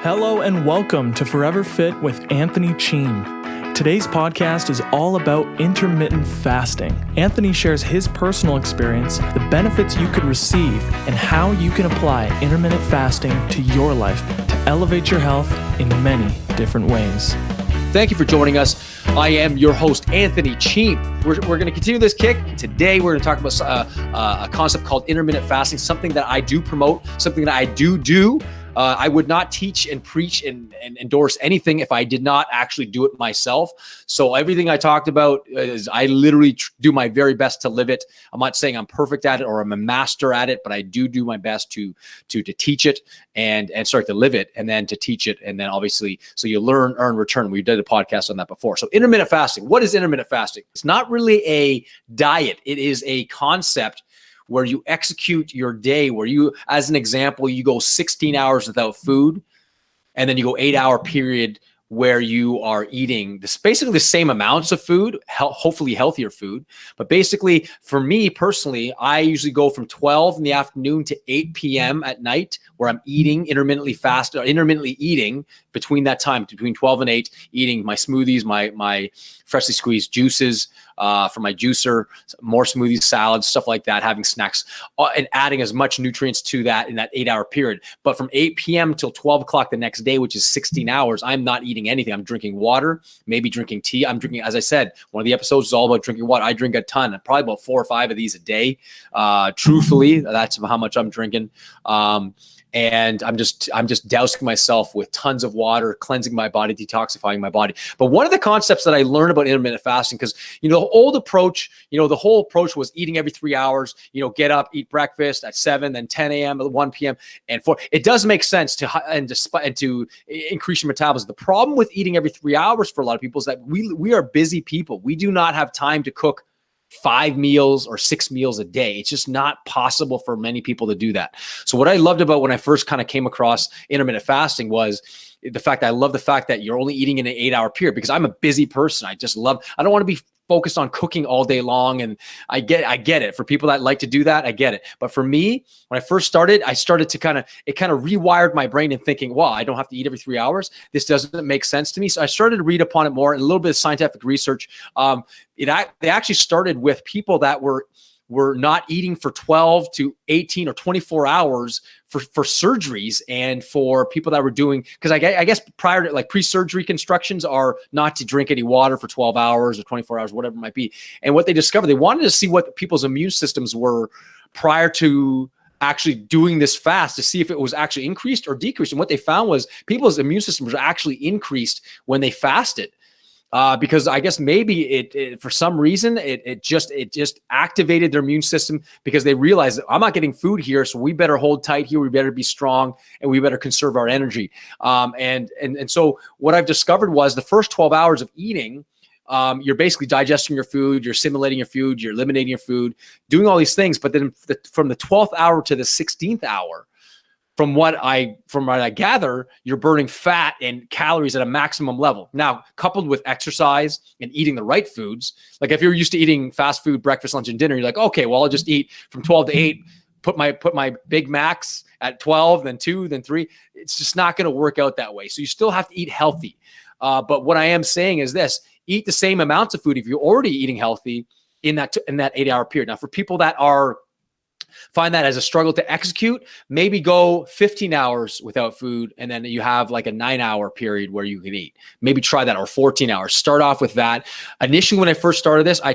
Hello and welcome to Forever Fit with Anthony Cheam. Today's podcast is all about intermittent fasting. Anthony shares his personal experience, the benefits you could receive, and how you can apply intermittent fasting to your life to elevate your health in many different ways. Thank you for joining us. I am your host, Anthony Cheam. We're going to continue this kick. Today, we're going to talk about a concept called intermittent fasting, something that I do promote, something that I do. I would not teach and preach and endorse anything if I did not actually do it myself. So everything I talked about is I literally do my very best to live it. I'm not saying I'm perfect at it or I'm a master at it, but I do my best to teach it and start to live it and then to teach it. And then obviously, so you learn, earn, return. We did a podcast on that before. So intermittent fasting, what is intermittent fasting? It's not really a diet. It is a concept where you execute your day, where you, as an example, you go 16 hours without food, and then you go 8-hour period where you are eating this basically the same amounts of food, hopefully healthier food. But basically, for me personally, I usually go from 12 in the afternoon to 8 p.m. at night, where I'm eating intermittently eating between that time, between 12 and 8, eating my smoothies, my freshly squeezed juices from my juicer, more smoothies, salads, stuff like that, having snacks, and adding as much nutrients to that in that 8-hour period. But from 8 p.m. till 12 o'clock the next day, which is 16 hours, I'm not eating anything. I'm drinking water, maybe drinking tea. I'm drinking, as I said, one of the episodes is all about drinking water. I drink a ton, probably about 4 or 5 of these a day. Truthfully, that's how much I'm drinking. And I'm just dousing myself with tons of water, cleansing my body, detoxifying my body. But one of the concepts that I learned about intermittent fasting, because the whole approach was eating every 3 hours. Get up, eat breakfast at 7, then 10 a.m., 1 p.m., and 4. It does make sense to increase your metabolism. The problem with eating every 3 hours for a lot of people is that we are busy people. We do not have time to cook 5 meals or 6 meals a day. It's just not possible for many people to do that. So what I loved about when I first kind of came across intermittent fasting was the fact that you're only eating in an 8-hour period, because I'm a busy person. I don't want to be focused on cooking all day long. And I get it. For people that like to do that, I get it. But for me, when I first started, it kind of rewired my brain in thinking, wow, I don't have to eat every 3 hours. This doesn't make sense to me. So I started to read upon it more and a little bit of scientific research. They actually started with people that were not eating for 12 to 18 or 24 hours for surgeries, and for people that were doing, because I guess prior to, like, pre-surgery constructions are not to drink any water for 12 hours or 24 hours, whatever it might be. And what they discovered, they wanted to see what people's immune systems were prior to actually doing this fast, to see if it was actually increased or decreased. And what they found was people's immune systems were actually increased when they fasted. Because I guess maybe it for some reason it just activated their immune system, because they realized that I'm not getting food here, so we better hold tight here. We better be strong, and we better conserve our energy. And so what I've discovered was the first 12 hours of eating, you're basically digesting your food, you're assimilating your food, you're eliminating your food, doing all these things. But then from the 12th hour to the 16th hour, from what I gather, you're burning fat and calories at a maximum level. Now, coupled with exercise and eating the right foods, like if you're used to eating fast food, breakfast, lunch, and dinner, you're like, okay, well, I'll just eat from 12 to 8, put my Big Macs at 12, then 2, then 3. It's just not going to work out that way. So you still have to eat healthy. But what I am saying is this: eat the same amounts of food if you're already eating healthy in that 8-hour period. Now, for people that find that as a struggle to execute, maybe go 15 hours without food, and then you have like a 9-hour period where you can eat. Maybe try that, or 14 hours. Start off with that. Initially, when I first started this, I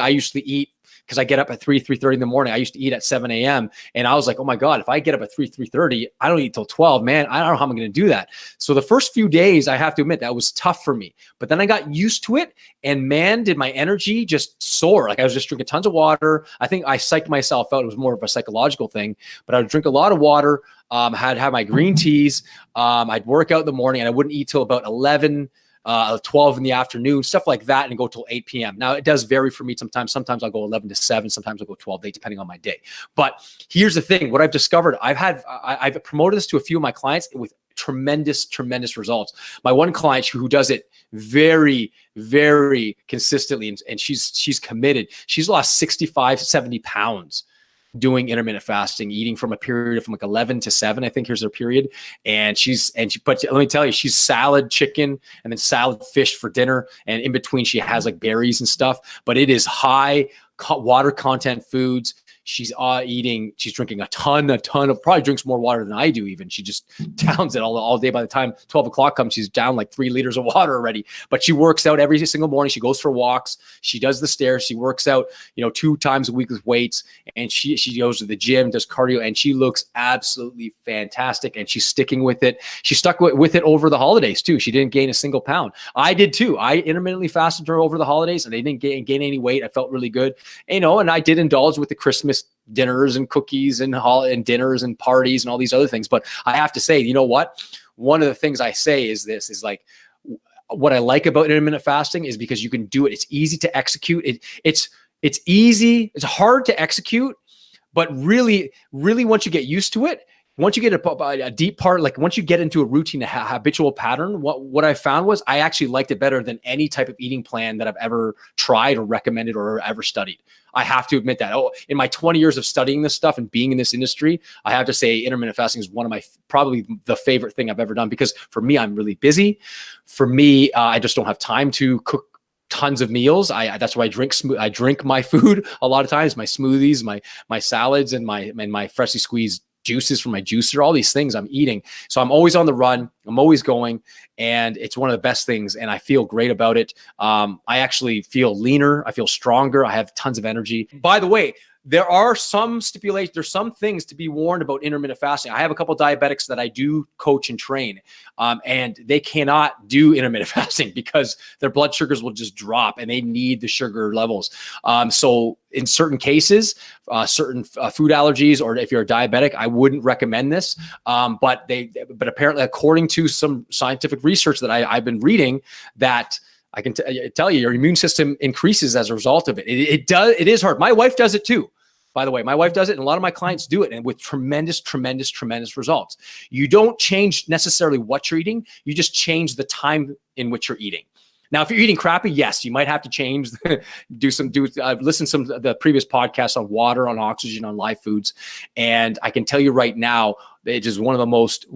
used to eat, because I get up at 3:30 in the morning. I used to eat at 7 a.m. And I was like, oh my God, if I get up at 3:30, I don't eat till 12, man, I don't know how I'm going to do that. So the first few days, I have to admit, that was tough for me. But then I got used to it, and man, did my energy just soar. Like, I was just drinking tons of water. I think I psyched myself out. It was more of a psychological thing, but I would drink a lot of water, had my green teas. I'd work out in the morning, and I wouldn't eat till about 11, 12 in the afternoon, stuff like that, and go till 8 p.m. Now, it does vary for me sometimes. Sometimes I'll go 11 to 7. Sometimes I'll go 12 to 8, depending on my day. But here's the thing. What I've discovered, I've promoted this to a few of my clients with tremendous results. My one client who does it very, very consistently, and she's committed. She's lost 65, 70 pounds doing intermittent fasting, eating from a period from like 11 to 7, I think here's her period. But let me tell you, she's salad chicken and then salad fish for dinner. And in between she has like berries and stuff, but it is high water content foods. She's she's drinking a ton of, probably drinks more water than I do even. She just downs it all day. By the time 12 o'clock comes, she's down like 3 liters of water already. But she works out every single morning. She goes for walks. She does the stairs. She works out, 2 times a week with weights. And she goes to the gym, does cardio, and she looks absolutely fantastic. And she's sticking with it. She stuck with it over the holidays too. She didn't gain a single pound. I did too. I intermittently fasted her over the holidays and I didn't gain any weight. I felt really good. And I did indulge with the Christmas dinners and cookies and dinners and parties and all these other things. But I have to say, you know what? One of the things I say is what I like about intermittent fasting is because you can do it. It's easy to execute. It's easy. It's hard to execute, but really, really once you get used to it, once you get a deep part, like once you get into a routine, a habitual pattern, what I found was I actually liked it better than any type of eating plan that I've ever tried or recommended or ever studied. I have to admit that. In my 20 years of studying this stuff and being in this industry, I have to say intermittent fasting is one of my probably the favorite thing I've ever done, because for me, I'm really busy. For me, I just don't have time to cook tons of meals. That's why I drink my food a lot of times, my smoothies, my salads, and my freshly squeezed juices from my juicer, all these things I'm eating. So I'm always on the run. I'm always going, and it's one of the best things. And I feel great about it. I actually feel leaner. I feel stronger. I have tons of energy. By the way, there are some stipulations. There's some things to be warned about intermittent fasting. I have a couple of diabetics that I do coach and train, and they cannot do intermittent fasting because their blood sugars will just drop and they need the sugar levels. So in certain cases, certain food allergies, or if you're a diabetic, I wouldn't recommend this. But apparently, according to some scientific research that I've been reading, that I can tell you, your immune system increases as a result of it. It is hard. My wife does it too. By the way, my wife does it, and a lot of my clients do it, and with tremendous, tremendous, tremendous results. You don't change necessarily what you're eating. You just change the time in which you're eating. Now, if you're eating crappy, yes, you might have to change, listen to some of the previous podcasts on water, on oxygen, on live foods. And I can tell you right now, it is one of the most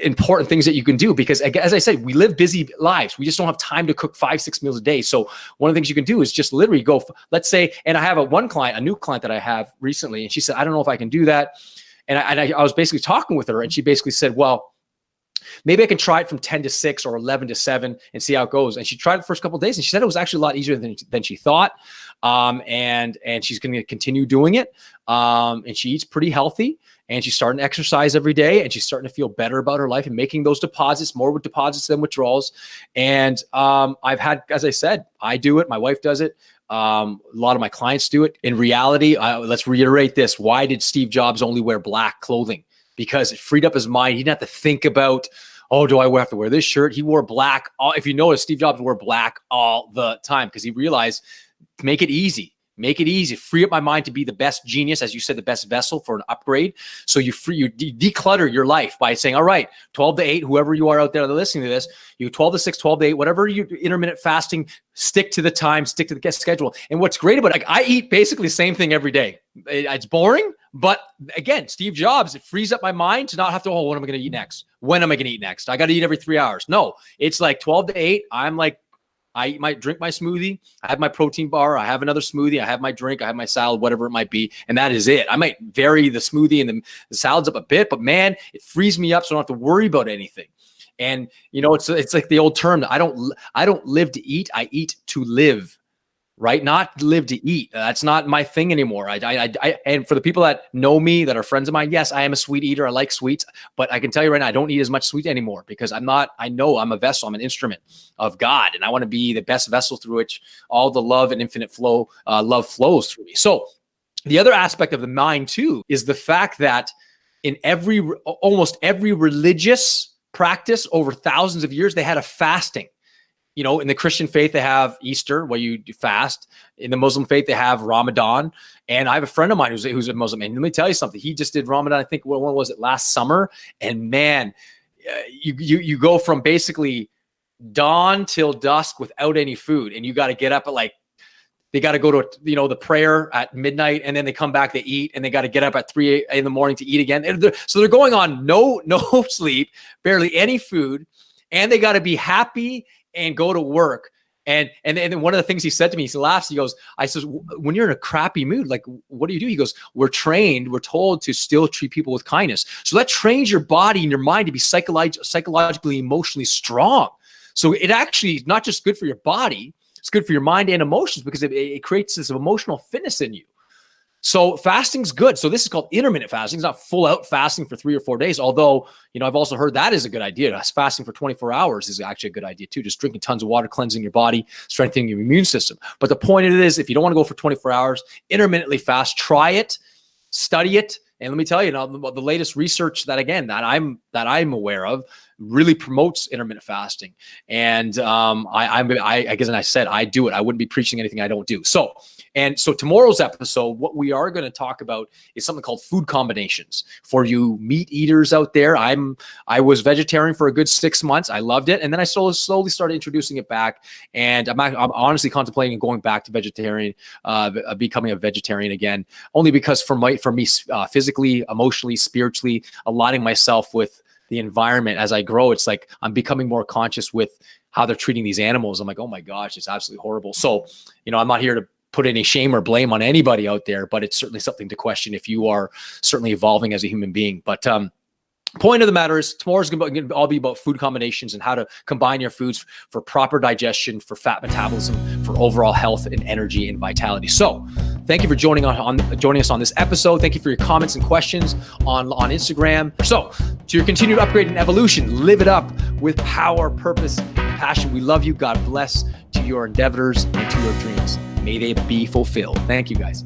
important things that you can do, because as I said, we live busy lives. We just don't have time to cook 5-6 meals a day. So one of the things you can do is just literally go, let's say, and I have a new client that I have recently, and she said, I don't know if I can do that. And I was basically talking with her, and she basically said, well, maybe I can try it from 10 to 6 or 11 to 7 and see how it goes. And she tried it the first couple of days, and she said it was actually a lot easier than she thought. And she's going to continue doing it. And she eats pretty healthy, and she's starting to exercise every day, and she's starting to feel better about her life and making those deposits, more with deposits than withdrawals. And I've had, as I said, I do it. My wife does it. A lot of my clients do it. In reality, let's reiterate this. Why did Steve Jobs only wear black clothing? Because it freed up his mind. He didn't have to think about, oh, do I have to wear this shirt? He wore black. If you notice, Steve Jobs wore black all the time because he realized, make it easy. Make it easy. Free up my mind to be the best genius, as you said, the best vessel for an upgrade. So you declutter your life by saying, all right, 12 to 8, whoever you are out there listening to this, you 12 to 6, 12 to 8, whatever you intermittent fasting, stick to the time, stick to the schedule. And what's great about it, I eat basically the same thing every day. It's boring, but again, Steve Jobs, it frees up my mind to not have to, what am I going to eat next? When am I going to eat next? I got to eat every 3 hours. No, it's like 12 to 8. I drink my smoothie. I have my protein bar. I have another smoothie. I have my drink. I have my salad, whatever it might be. And that is it. I might vary the smoothie and the salads up a bit, but man, it frees me up so I don't have to worry about anything. And it's like the old term, I don't live to eat. I eat to live. Right? Not live to eat. That's not my thing anymore. And for the people that know me, that are friends of mine, yes, I am a sweet eater. I like sweets, but I can tell you right now, I don't eat as much sweet anymore because I know I'm a vessel. I'm an instrument of God, and I want to be the best vessel through which all the love and infinite love flows through me. So the other aspect of the mind too is the fact that in almost every religious practice over thousands of years, they had a fasting. In the Christian faith, they have Easter, where you fast. In the Muslim faith, they have Ramadan. And I have a friend of mine who's a Muslim. And let me tell you something. He just did Ramadan, I think, when was it? Last summer. And man, you go from basically dawn till dusk without any food. And you got to get up at like They got to go to, the prayer at midnight, and then they come back, they eat, and they got to get up at 3 in the morning to eat again. So they're going on no sleep, barely any food, and they got to be happy and go to work. And then one of the things he said to me, he laughs, I says, when you're in a crappy mood, like, what do you do? He goes, we're told to still treat people with kindness. So that trains your body and your mind to be psychologically, emotionally strong. So it actually is not just good for your body, it's good for your mind and emotions, because it creates this emotional fitness in you. So fasting's good. So this is called intermittent fasting. It's not full out fasting for 3 or 4 days. Although, I've also heard that is a good idea. Fasting for 24 hours is actually a good idea too. Just drinking tons of water, cleansing your body, strengthening your immune system. But the point of it is, if you don't want to go for 24 hours, intermittently fast, try it, study it. And let me tell you, the latest research that I'm aware of really promotes intermittent fasting. And I guess, and I said, I do it. I wouldn't be preaching anything I don't do. So tomorrow's episode, what we are going to talk about is something called food combinations. For you meat eaters out there, I was vegetarian for a good 6 months. I loved it. And then I slowly started introducing it back. And I'm honestly contemplating going back to vegetarian, becoming a vegetarian again, only because for me, physically, emotionally, spiritually, aligning myself with the environment as I grow, it's like I'm becoming more conscious with how they're treating these animals. I'm like, oh my gosh, it's absolutely horrible. So, I'm not here to put any shame or blame on anybody out there, but it's certainly something to question if you are certainly evolving as a human being. But point of the matter is, tomorrow's going to all be about food combinations and how to combine your foods for proper digestion, for fat metabolism, for overall health and energy and vitality. So thank you for joining us on this episode. Thank you for your comments and questions on Instagram. So to your continued upgrade and evolution, live it up with power, purpose, and passion. We love you. God bless to your endeavors and to your dreams. May they be fulfilled. Thank you, guys.